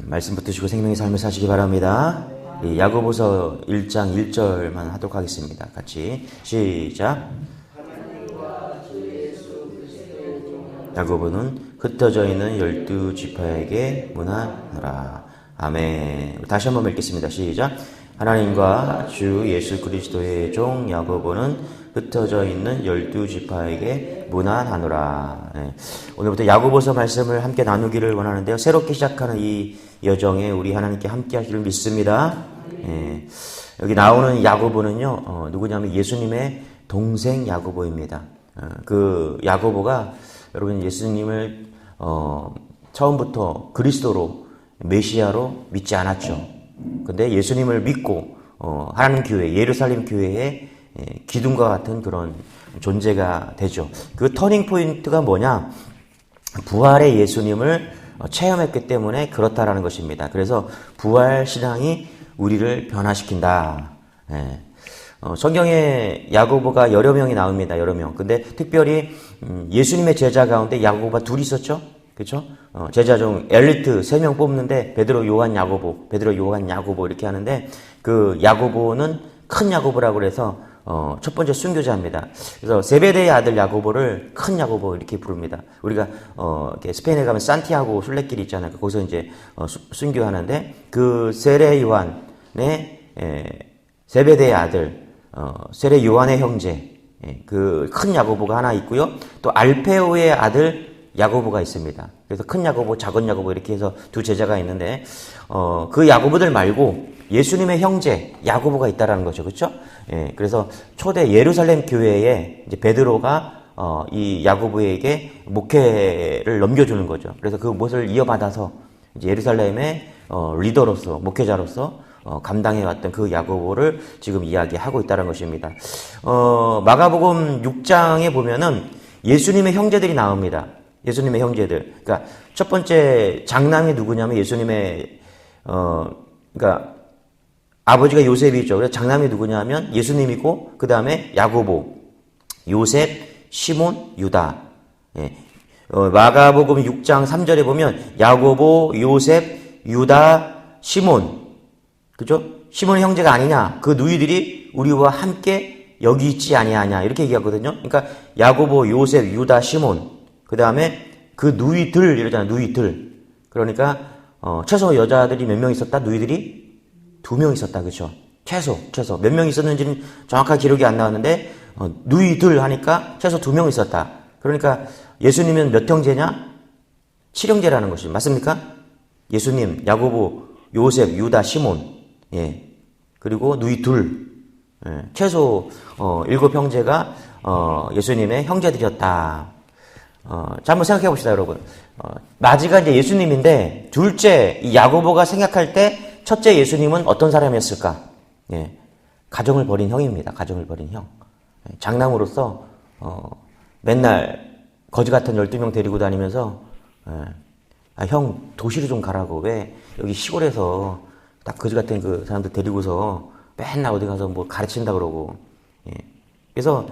말씀 붙드시고 생명의 삶을 사시기 바랍니다. 야고보서 1장 1절만 하도록 하겠습니다. 같이 시작. 야고보는 흩어져 있는 12지파에게 문안하라. 아멘. 다시 한번 읽겠습니다. 시작. 하나님과 주 예수 그리스도의 종 야고보는 흩어져 있는 12지파에게 문안하노라. 네. 오늘부터 야고보서 말씀을 함께 나누기를 원하는데요. 새롭게 시작하는 이 여정에 우리 하나님께 함께 하시기를 믿습니다. 네. 여기 나오는 야고보는요, 누구냐면 예수님의 동생 야고보입니다. 그 야고보가 여러분 예수님을 처음부터 그리스도로 메시아로 믿지 않았죠. 근데 예수님을 믿고 하나님 교회, 예루살렘 교회에 기둥과 같은 그런 존재가 되죠. 그 터닝 포인트가 뭐냐? 부활의 예수님을 체험했기 때문에 그렇다라는 것입니다. 그래서 부활 신앙이 우리를 변화시킨다. 예. 성경에 야고보가 여러 명이 나옵니다. 여러 명. 근데 특별히 예수님의 제자 가운데 야고보가 둘이 있었죠. 그렇죠? 제자 중 엘리트 3명 뽑는데 베드로, 요한, 야고보, 베드로, 요한, 야고보 이렇게 하는데 그 야고보는 큰 야고보라고 그래서 첫 번째 순교자입니다. 그래서 세베대의 아들 야고보를 큰 야고보 이렇게 부릅니다. 우리가 이렇게 스페인에 가면 산티아고 순례길 있잖아요. 거기서 이제 순교하는데 그 세례 요한의 세베대의 아들 세례 요한의 형제 그 큰 야고보가 하나 있고요. 또 알페오의 아들 야고보가 있습니다. 그래서 큰 야고보, 작은 야고보 이렇게 해서 두 제자가 있는데 그 야고보들 말고 예수님의 형제 야고보가 있다라는 거죠, 그렇죠? 예, 그래서 초대 예루살렘 교회에 이제 베드로가 이 야고보에게 목회를 넘겨주는 거죠. 그래서 그 몫을 이어받아서 이제 예루살렘의 리더로서 목회자로서 감당해왔던 그 야고보를 지금 이야기하고 있다는 것입니다. 마가복음 6장에 보면은 예수님의 형제들이 나옵니다. 예수님의 형제들. 그러니까 첫 번째 장남이 누구냐면 예수님의 그러니까 아버지가 요셉이죠. 그래서 장남이 누구냐면 예수님이고 그 다음에 야고보, 요셉, 시몬, 유다. 예. 마가복음 6장 3절에 보면 야고보, 요셉, 유다, 시몬. 그죠? 시몬의 형제가 아니냐? 그 누이들이 우리와 함께 여기 있지 아니하냐? 이렇게 얘기하거든요. 그러니까 야고보, 요셉, 유다, 시몬. 그 다음에 그 누이들 이러잖아요. 누이들. 그러니까 최소 여자들이 몇 명 있었다? 누이들이 2명 있었다. 그렇죠? 최소 몇 명 있었는지는 정확한 기록이 안 나왔는데 누이들 하니까 최소 2명 있었다. 그러니까 예수님은 몇 형제냐? 7형제라는 것이 맞습니까? 예수님, 야고보, 요셉, 유다, 시몬. 예. 그리고 누이 둘. 예. 최소 7형제가 예수님의 형제들이었다. 자, 한번 생각해 봅시다, 여러분. 마지가 이제 예수님인데, 둘째, 이 야고보가 생각할 때, 첫째 예수님은 어떤 사람이었을까? 예. 가정을 버린 형입니다. 가정을 버린 형. 장남으로서, 맨날 거지 같은 12명 데리고 다니면서, 형, 도시로 좀 가라고. 왜 여기 시골에서 딱 거지 같은 그 사람들 데리고서 맨날 어디 가서 뭐 가르친다 그러고. 예. 그래서,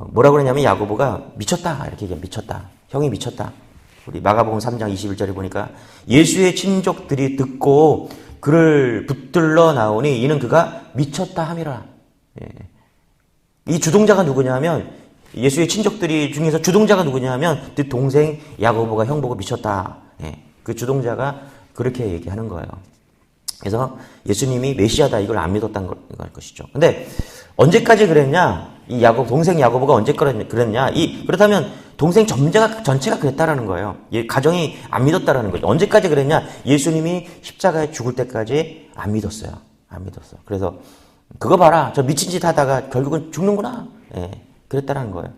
뭐라고 그러냐면 야고보가 미쳤다 이렇게 얘기해. 미쳤다. 형이 미쳤다. 우리 마가복음 3장 21절에 보니까 예수의 친족들이 듣고 그를 붙들러 나오니 이는 그가 미쳤다 함이라. 예. 이 주동자가 누구냐면 예수의 친족들이 중에서 주동자가 누구냐면 그 동생 야고보가 형 보고 미쳤다. 예. 그 주동자가 그렇게 얘기하는 거예요. 그래서 예수님이 메시아다 이걸 안 믿었다는 걸 것이죠. 근데 언제까지 그랬냐? 이 동생 야고보가 언제 그랬냐? 그렇다면 동생 전체가 그랬다라는 거예요. 가정이 안 믿었다라는 거죠. 언제까지 그랬냐? 예수님이 십자가에 죽을 때까지 안 믿었어요. 안 믿었어. 그래서 그거 봐라. 저 미친 짓 하다가 결국은 죽는구나. 예, 그랬다라는 거예요.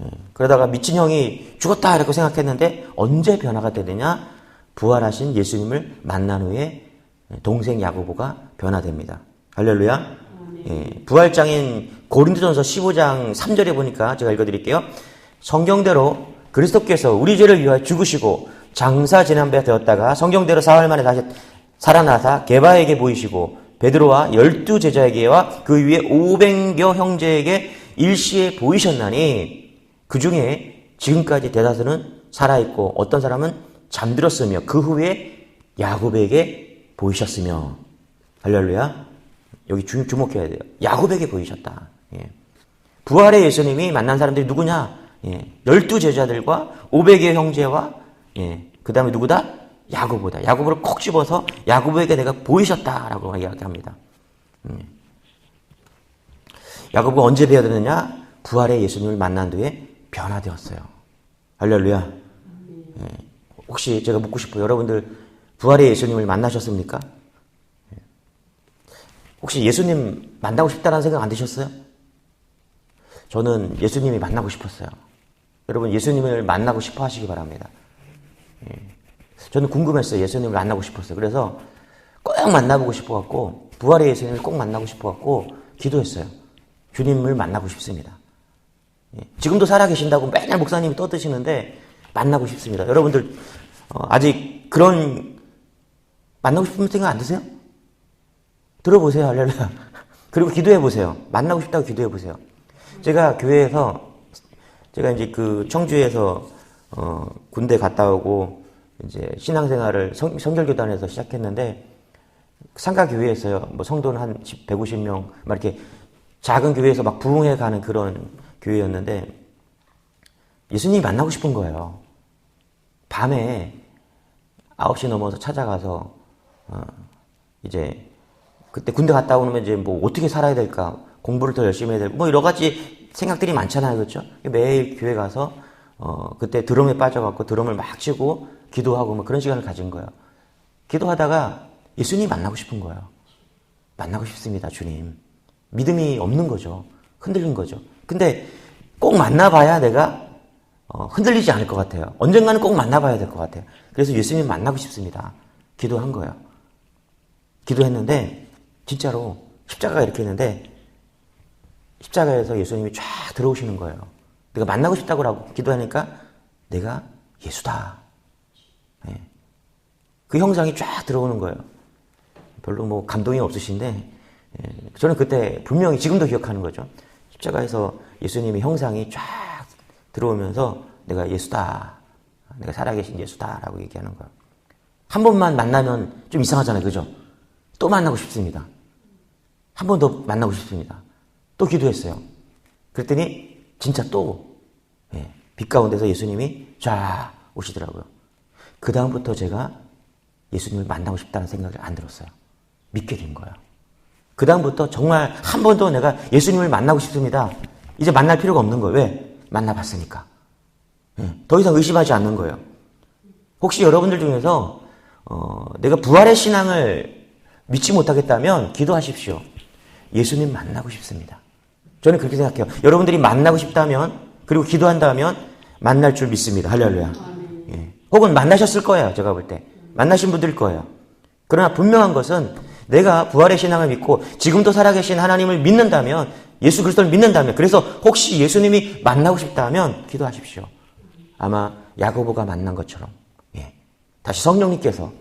예, 그러다가 미친 형이 죽었다 이렇게 생각했는데 언제 변화가 되느냐? 부활하신 예수님을 만난 후에 동생 야고보가 변화됩니다. 할렐루야. 예, 부활장인 고린도전서 15장 3절에 보니까 제가 읽어드릴게요. 성경대로 그리스도께서 우리 죄를 위하여 죽으시고 장사 지난 바 되었다가 성경대로 사흘 만에 다시 살아나사 게바에게 보이시고 베드로와 12제자에게와 그 위에 500여 형제에게 일시에 보이셨나니 그 중에 지금까지 대다수는 살아있고 어떤 사람은 잠들었으며 그 후에 야곱에게 보이셨으며. 할렐루야. 여기 주목해야 돼요. 야곱에게 보이셨다. 예. 부활의 예수님이 만난 사람들이 누구냐? 예. 12제자들과 500의 형제와, 예. 그 다음에 누구다? 야고보다. 야고보를 콕 집어서 야고보에게 내가 보이셨다라고 이야기합니다. 야고보가 언제 배어드느냐? 부활의 예수님을 만난 뒤에 변화되었어요. 할렐루야. 예. 혹시 제가 묻고 싶어요. 여러분들 부활의 예수님을 만나셨습니까? 예. 혹시 예수님 만나고 싶다는 생각 안 드셨어요? 저는 예수님이 만나고 싶었어요. 여러분 예수님을 만나고 싶어 하시기 바랍니다. 예. 저는 궁금했어요. 예수님을 만나고 싶었어요. 그래서 꼭 만나보고 싶어갖고 부활의 예수님을 꼭 만나고 싶어갖고 기도했어요. 주님을 만나고 싶습니다. 예. 지금도 살아계신다고 맨날 목사님이 떠드시는데 만나고 싶습니다. 여러분들 아직 그런 만나고 싶은 생각 안 드세요? 들어보세요. 할렐루야. 그리고 기도해보세요. 만나고 싶다고 기도해보세요. 제가 교회에서 제가 이제 그 청주에서 군대 갔다 오고 이제 신앙생활을 성결교단에서 시작했는데 상가 교회에서요. 뭐 성도는 한 150명 막 이렇게 작은 교회에서 막 부흥해 가는 그런 교회였는데 예수님이 만나고 싶은 거예요. 밤에 9시 넘어서 찾아가서 이제 그때 군대 갔다 오면 이제 뭐 어떻게 살아야 될까? 공부를 더 열심히 해야 되고 뭐 여러 가지 생각들이 많잖아요. 그렇죠? 매일 교회 가서 그때 드럼에 빠져갖고 드럼을 막 치고 기도하고 뭐 그런 시간을 가진 거예요. 기도하다가 예수님 만나고 싶은 거예요. 만나고 싶습니다, 주님. 믿음이 없는 거죠. 흔들린 거죠. 근데 꼭 만나봐야 내가 흔들리지 않을 것 같아요. 언젠가는 꼭 만나봐야 될 것 같아요. 그래서 예수님 만나고 싶습니다. 기도한 거예요. 기도했는데 진짜로 십자가가 이렇게 있는데 십자가에서 예수님이 쫙 들어오시는 거예요. 내가 만나고 싶다고 기도하니까 내가 예수다. 네. 그 형상이 쫙 들어오는 거예요. 별로 뭐 감동이 없으신데 저는 그때 분명히 지금도 기억하는 거죠. 십자가에서 예수님의 형상이 쫙 들어오면서 내가 예수다. 내가 살아계신 예수다라고 얘기하는 거예요. 한 번만 만나면 좀 이상하잖아요. 그죠? 또 만나고 싶습니다. 한 번 더 만나고 싶습니다. 또 기도했어요. 그랬더니 진짜 또 빛 가운데서 예수님이 쫙 오시더라고요. 그 다음부터 제가 예수님을 만나고 싶다는 생각을 안 들었어요. 믿게 된 거예요. 그 다음부터 정말 한 번 더 내가 예수님을 만나고 싶습니다. 이제 만날 필요가 없는 거예요. 왜? 만나봤으니까. 더 이상 의심하지 않는 거예요. 혹시 여러분들 중에서 내가 부활의 신앙을 믿지 못하겠다면 기도하십시오. 예수님 만나고 싶습니다. 저는 그렇게 생각해요. 여러분들이 만나고 싶다면 그리고 기도한다면 만날 줄 믿습니다. 할렐루야. 예. 혹은 만나셨을 거예요. 제가 볼 때. 만나신 분들일 거예요. 그러나 분명한 것은 내가 부활의 신앙을 믿고 지금도 살아계신 하나님을 믿는다면 예수 그리스도를 믿는다면 그래서 혹시 예수님이 만나고 싶다면 기도하십시오. 아마 야고보가 만난 것처럼 다시 성령님께서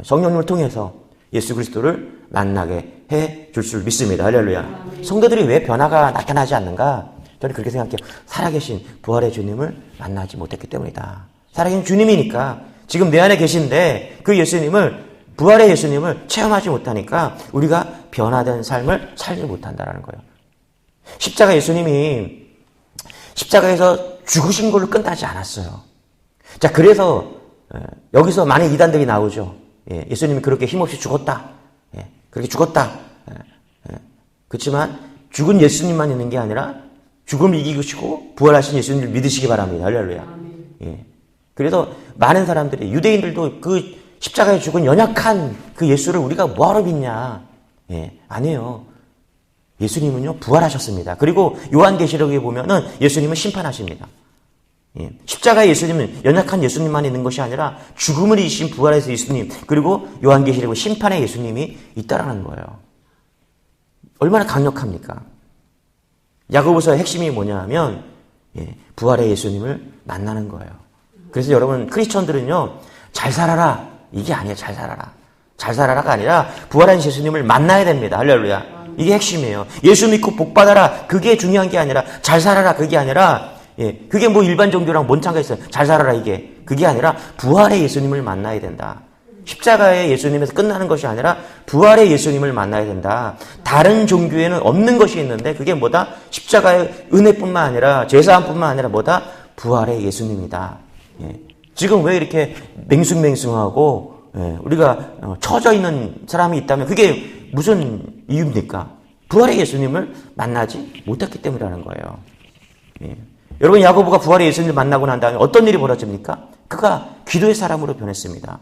성령님을 통해서 예수 그리스도를 만나게 해 줄 줄 믿습니다. 할렐루야. 성도들이 왜 변화가 나타나지 않는가? 저는 그렇게 생각해요. 살아계신 부활의 주님을 만나지 못했기 때문이다. 살아계신 주님이니까 지금 내 안에 계신데 그 예수님을 부활의 예수님을 체험하지 못하니까 우리가 변화된 삶을 살지 못한다는 거예요. 십자가 예수님이 십자가에서 죽으신 걸로 끝나지 않았어요. 자, 그래서 여기서 많은 이단들이 나오죠. 예수님이 그렇게 힘없이 죽었다. 그렇게 죽었다. 그렇지만 죽은 예수님만 있는 게 아니라 죽음을 이기시고 부활하신 예수님을 믿으시기 바랍니다. 할렐루야. 그래서 많은 사람들이 유대인들도 그 십자가에 죽은 연약한 그 예수를 우리가 뭐하러 믿냐. 아니에요. 예수님은요 부활하셨습니다. 그리고 요한계시록에 보면은 예수님은 심판하십니다. 십자가의 예수님은 연약한 예수님만 있는 것이 아니라 죽음을 이기신 부활의 예수님 그리고 요한계시록에 심판의 예수님이 있다라는 거예요. 얼마나 강력합니까? 야고보서의 핵심이 뭐냐면 부활의 예수님을 만나는 거예요. 그래서 여러분 크리스천들은요 잘 살아라 이게 아니에요. 잘 살아라. 잘 살아라가 아니라 부활하신 예수님을 만나야 됩니다. 할렐루야. 이게 핵심이에요. 예수 믿고 복 받아라 그게 중요한 게 아니라 잘 살아라 그게 아니라 그게 뭐 일반 종교랑 뭔 차이가 있어요. 잘 살아라 이게. 그게 아니라 부활의 예수님을 만나야 된다. 십자가의 예수님에서 끝나는 것이 아니라 부활의 예수님을 만나야 된다. 다른 종교에는 없는 것이 있는데 그게 뭐다? 십자가의 은혜뿐만 아니라 제사함뿐만 아니라 뭐다? 부활의 예수님이다. 예. 지금 왜 이렇게 맹숭맹숭하고 우리가 처져 있는 사람이 있다면 그게 무슨 이유입니까? 부활의 예수님을 만나지 못했기 때문이라는 거예요. 예. 여러분 야고보가 부활의 예수님을 만나고 난 다음에 어떤 일이 벌어집니까? 그가 기도의 사람으로 변했습니다.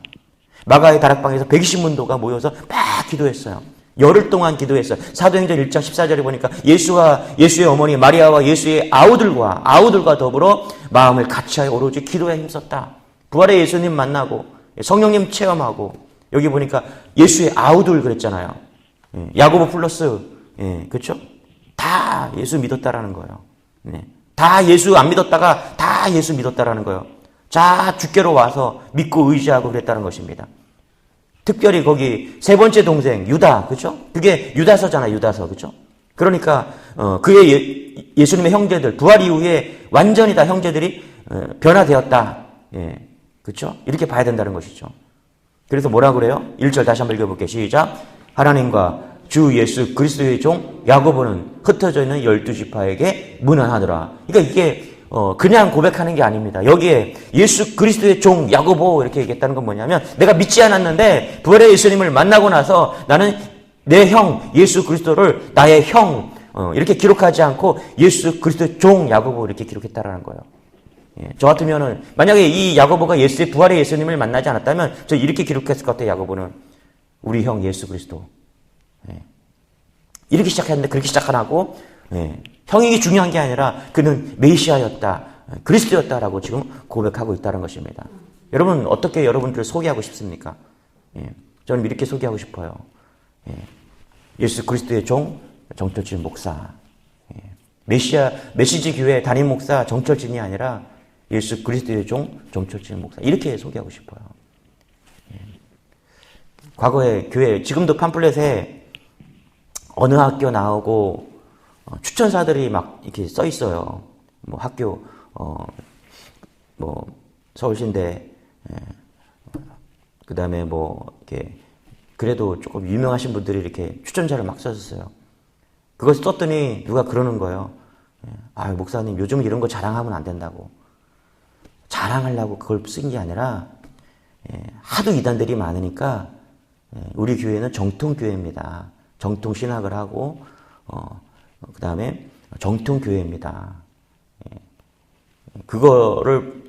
마가의 다락방에서 120문도가 모여서 막 기도했어요. 열흘 동안 기도했어요. 사도행전 1장 14절에 보니까 예수의 어머니 마리아와 예수의 아우들과 더불어 마음을 같이하여 오로지 기도에 힘썼다. 부활의 예수님 만나고 성령님 체험하고 여기 보니까 예수의 아우들 그랬잖아요. 야고보 플러스 그렇죠? 다 예수 믿었다라는 거예요. 다 예수 안 믿었다가 다 예수 믿었다라는 거예요. 자 주께로 와서 믿고 의지하고 그랬다는 것입니다. 특별히 거기 세 번째 동생 유다 그렇죠? 그게 유다서잖아요. 유다서 그렇죠? 그러니까 그의 예수님의 형제들 부활 이후에 완전히 다 형제들이 변화되었다. 예. 그렇죠? 이렇게 봐야 된다는 것이죠. 그래서 뭐라 그래요? 1절 다시 한번 읽어볼게요. 시작. 하나님과 주 예수 그리스도의 종 야고보는 흩어져 있는 12지파에게 문안하더라. 그러니까 이게 그냥 고백하는 게 아닙니다. 여기에 예수 그리스도의 종 야고보 이렇게 얘기했다는 건 뭐냐면 내가 믿지 않았는데 부활의 예수님을 만나고 나서 나는 내 형 예수 그리스도를 나의 형 이렇게 기록하지 않고 예수 그리스도의 종 야고보 이렇게 기록했다라는 거예요. 예, 저 같으면은 만약에 이 야고보가 예수의 부활의 예수님을 만나지 않았다면 저 이렇게 기록했을 것 같아요. 야고보는 우리 형 예수 그리스도 이렇게 시작했는데 그렇게 시작 안 하고 형이 중요한 게 아니라 그는 메시아였다. 그리스도였다라고 지금 고백하고 있다는 것입니다. 여러분 어떻게 여러분들을 소개하고 싶습니까? 저는 이렇게 소개하고 싶어요. 예수 그리스도의 종 정철진 목사. 메시지 교회 담임 목사 정철진이 아니라 예수 그리스도의 종 정철진 목사. 이렇게 소개하고 싶어요. 과거에 교회 지금도 팜플렛에 어느 학교 나오고 추천사들이 막 이렇게 써 있어요. 뭐 학교 뭐 서울신대 그다음에 뭐 이렇게 그래도 조금 유명하신 분들이 이렇게 추천사를 막 써줬어요. 그걸 썼더니 누가 그러는 거예요. 아 목사님 요즘 이런 거 자랑하면 안 된다고. 자랑하려고 그걸 쓴 게 아니라 하도 이단들이 많으니까 우리 교회는 정통교회입니다. 정통신학을 하고 그 다음에 정통교회입니다. 그거를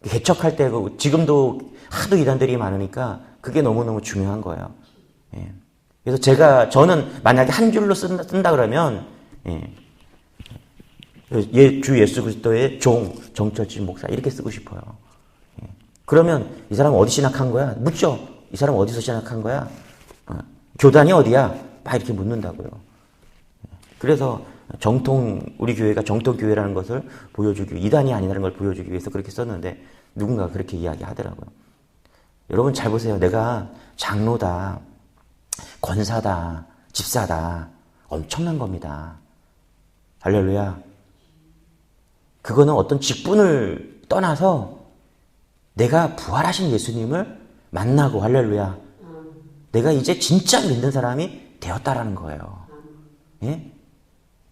개척할 때 지금도 하도 이단들이 많으니까 그게 너무너무 중요한 거예요. 그래서 저는 만약에 한 줄로 쓴다 그러면 주 예수 그리스도의 종 정철진 목사 이렇게 쓰고 싶어요. 그러면 이 사람 어디 신학한 거야? 묻죠. 이 사람 어디서 신학한 거야? 교단이 어디야? 막 이렇게 묻는다고요. 그래서 우리 교회가 정통교회라는 것을 보여주기, 이단이 아니라는 걸 보여주기 위해서 그렇게 썼는데 누군가 그렇게 이야기하더라고요. 여러분 잘 보세요. 내가 장로다, 권사다, 집사다. 엄청난 겁니다. 할렐루야. 그거는 어떤 직분을 떠나서 내가 부활하신 예수님을 만나고 할렐루야. 내가 이제 진짜 믿는 사람이 되었다라는 거예요. 예?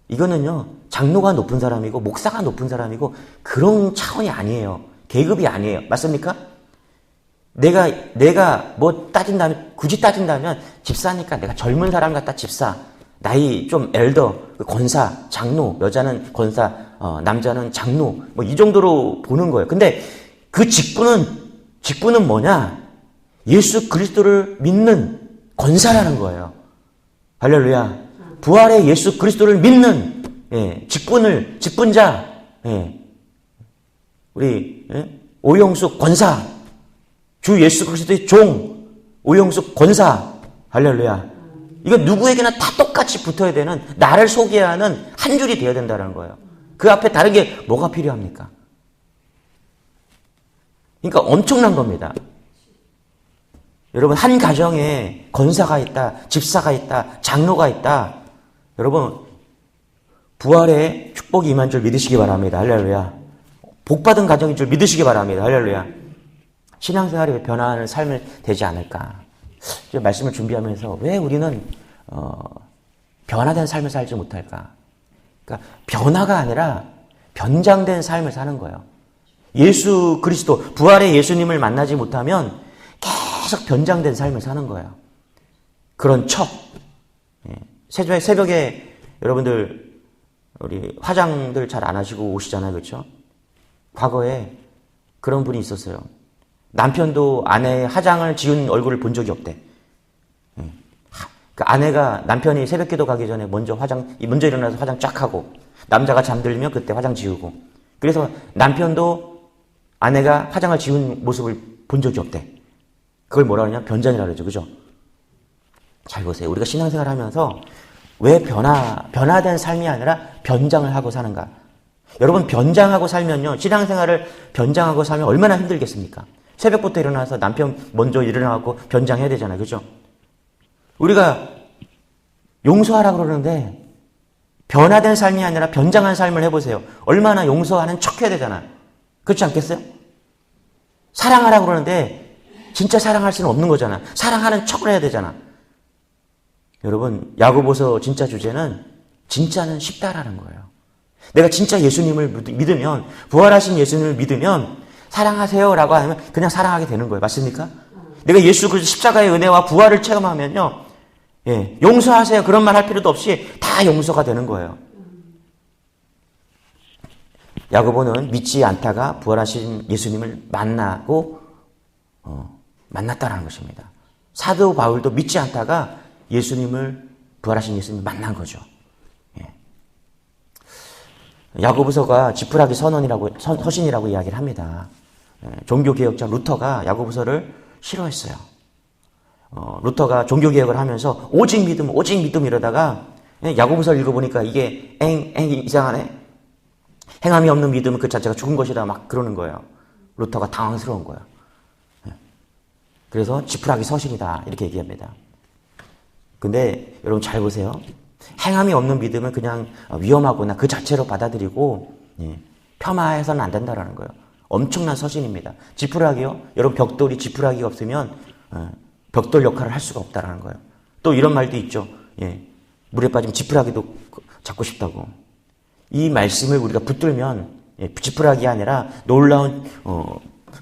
이거는요, 장로가 높은 사람이고, 목사가 높은 사람이고, 그런 차원이 아니에요. 계급이 아니에요. 맞습니까? 내가 뭐 굳이 따진다면, 집사니까 내가 젊은 사람 같다, 집사. 나이 좀 엘더, 권사, 장로, 여자는 권사, 남자는 장로, 뭐 이 정도로 보는 거예요. 근데 그 직분은 뭐냐? 예수 그리스도를 믿는 권사라는 거예요. 할렐루야. 부활의 예수 그리스도를 믿는 직분자 우리 오영숙 권사 주 예수 그리스도의 종 오영숙 권사 할렐루야. 이거 누구에게나 다 똑같이 붙어야 되는 나를 소개하는 한 줄이 되어야 된다는 거예요. 그 앞에 다른 게 뭐가 필요합니까? 그러니까 엄청난 겁니다. 여러분 한 가정에 권사가 있다, 집사가 있다, 장로가 있다. 여러분 부활의 축복이 임한 줄 믿으시기 바랍니다. 할렐루야. 복받은 가정인 줄 믿으시기 바랍니다. 할렐루야. 신앙생활이 변화하는 삶을 되지 않을까. 말씀을 준비하면서 왜 우리는 변화된 삶을 살지 못할까? 그러니까 변화가 아니라 변장된 삶을 사는 거예요. 예수 그리스도, 부활의 예수님을 만나지 못하면 계속 변장된 삶을 사는 거예요. 그런 척. 새벽에 여러분들 우리 화장들 잘 안 하시고 오시잖아요. 그렇죠? 과거에 그런 분이 있었어요. 남편도 아내의 화장을 지운 얼굴을 본 적이 없대. 그 아내가 남편이 새벽기도 가기 전에 먼저 일어나서 화장 쫙 하고 남자가 잠들면 그때 화장 지우고. 그래서 남편도 아내가 화장을 지운 모습을 본 적이 없대. 그걸 뭐라 그러냐? 변장이라고 그러죠. 그죠? 잘 보세요. 우리가 신앙생활 하면서 왜 변화된 삶이 아니라 변장을 하고 사는가? 여러분, 변장하고 살면요, 신앙생활을 변장하고 살면 얼마나 힘들겠습니까? 새벽부터 일어나서 남편 먼저 일어나고 변장해야 되잖아요. 그죠? 우리가 용서하라고 그러는데 변화된 삶이 아니라 변장한 삶을 해보세요. 얼마나 용서하는 척 해야 되잖아요. 그렇지 않겠어요? 사랑하라고 그러는데 진짜 사랑할 수는 없는 거잖아. 사랑하는 척을 해야 되잖아. 여러분, 야고보서 진짜 주제는 진짜는 쉽다라는 거예요. 내가 진짜 예수님을 믿으면, 부활하신 예수님을 믿으면 사랑하세요라고 하면 그냥 사랑하게 되는 거예요. 맞습니까? 내가 예수 그리스도 십자가의 은혜와 부활을 체험하면요, 용서하세요 그런 말 할 필요도 없이 다 용서가 되는 거예요. 야고보는 믿지 않다가 부활하신 예수님을 만나고 만났다라는 것입니다. 사도 바울도 믿지 않다가 부활하신 예수님을 만난 거죠. 야고보서가 지푸라기 서신이라고 이야기를 합니다. 종교개혁자 루터가 야고보서를 싫어했어요. 루터가 종교개혁을 하면서 오직 믿음 이러다가 야고보서를 읽어보니까 이게 이상하네. 행함이 없는 믿음은 그 자체가 죽은 것이다 막 그러는 거예요. 루터가 당황스러운 거예요. 그래서 지푸라기 서신이다 이렇게 얘기합니다. 근데 여러분 잘 보세요. 행함이 없는 믿음은 그냥 위험하거나 그 자체로 받아들이고 폄하해서는 안 된다라는 거예요. 엄청난 서신입니다. 지푸라기요? 여러분 벽돌이 지푸라기가 없으면 벽돌 역할을 할 수가 없다라는 거예요. 또 이런 말도 있죠. 물에 빠지면 지푸라기도 잡고 싶다고. 이 말씀을 우리가 붙들면 지푸라기 아니라 놀라운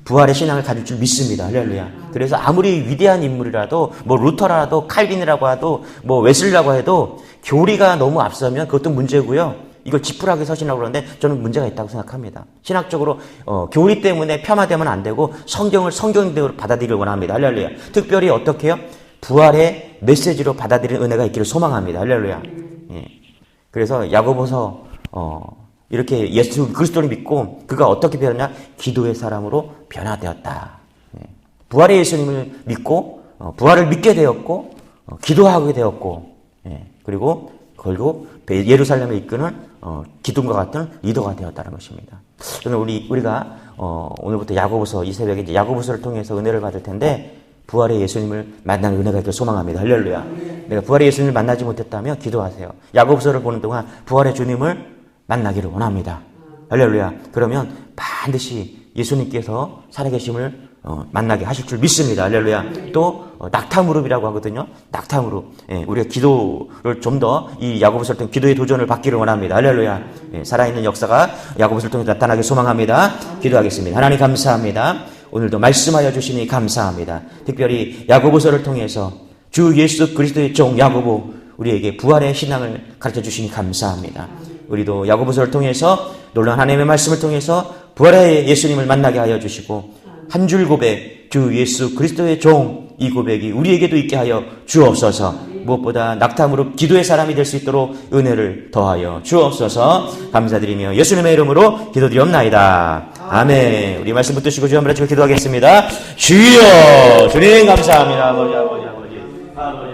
부활의 신앙을 가질 줄 믿습니다. 할렐루야. 그래서 아무리 위대한 인물이라도 루터라도 칼빈이라고 해도 웨슬리라고 해도 교리가 너무 앞서면 그것도 문제고요. 이걸 지푸라기 서신이라고 그러는데 저는 문제가 있다고 생각합니다. 신학적으로 교리 때문에 폄하되면 안 되고 성경을 성경대로 받아들이길 원합니다. 할렐루야. 특별히 어떻게 해요? 부활의 메시지로 받아들이는 은혜가 있기를 소망합니다. 할렐루야. 그래서 야고보서 이렇게 예수 그리스도를 믿고 그가 어떻게 변하냐? 기도의 사람으로 변화되었다. 부활의 예수님을 믿고 부활을 믿게 되었고 기도하게 되었고 그리고 예루살렘을 이끄는 기둥과 같은 리더가 되었다는 것입니다. 저는 우리가 오늘부터 야고보서 이 새벽에 이제 야고보서를 통해서 은혜를 받을 텐데 부활의 예수님을 만나는 은혜가 있기를 소망합니다. 할렐루야. 내가 부활의 예수님을 만나지 못했다면 기도하세요. 야고보서를 보는 동안 부활의 주님을 만나기를 원합니다. 할렐루야. 그러면 반드시 예수님께서 살아계심을 만나게 하실 줄 믿습니다. 할렐루야. 또 낙타무릎이라고 하거든요. 낙타무릎. 우리가 기도를 좀 더 이 야고보서를 통해 기도의 도전을 받기를 원합니다. 할렐루야. 살아있는 역사가 야고보서를 통해 나타나길 소망합니다. 기도하겠습니다. 하나님 감사합니다. 오늘도 말씀하여 주시니 감사합니다. 특별히 야고보서를 통해서 주 예수 그리스도의 종 야고보 우리에게 부활의 신앙을 가르쳐 주시니 감사합니다. 우리도 야고보서를 통해서 놀라운 하나님의 말씀을 통해서 부활의 예수님을 만나게 하여 주시고 한 줄 고백 주 예수 그리스도의 종 이 고백이 우리에게도 있게 하여 주옵소서. 무엇보다 낙타무릎 기도의 사람이 될 수 있도록 은혜를 더하여 주옵소서. 감사드리며 예수님의 이름으로 기도드리옵나이다. 아멘. 우리 말씀 붙드시고 주 한번 같이 기도하겠습니다. 주여 주님 감사합니다. 아버지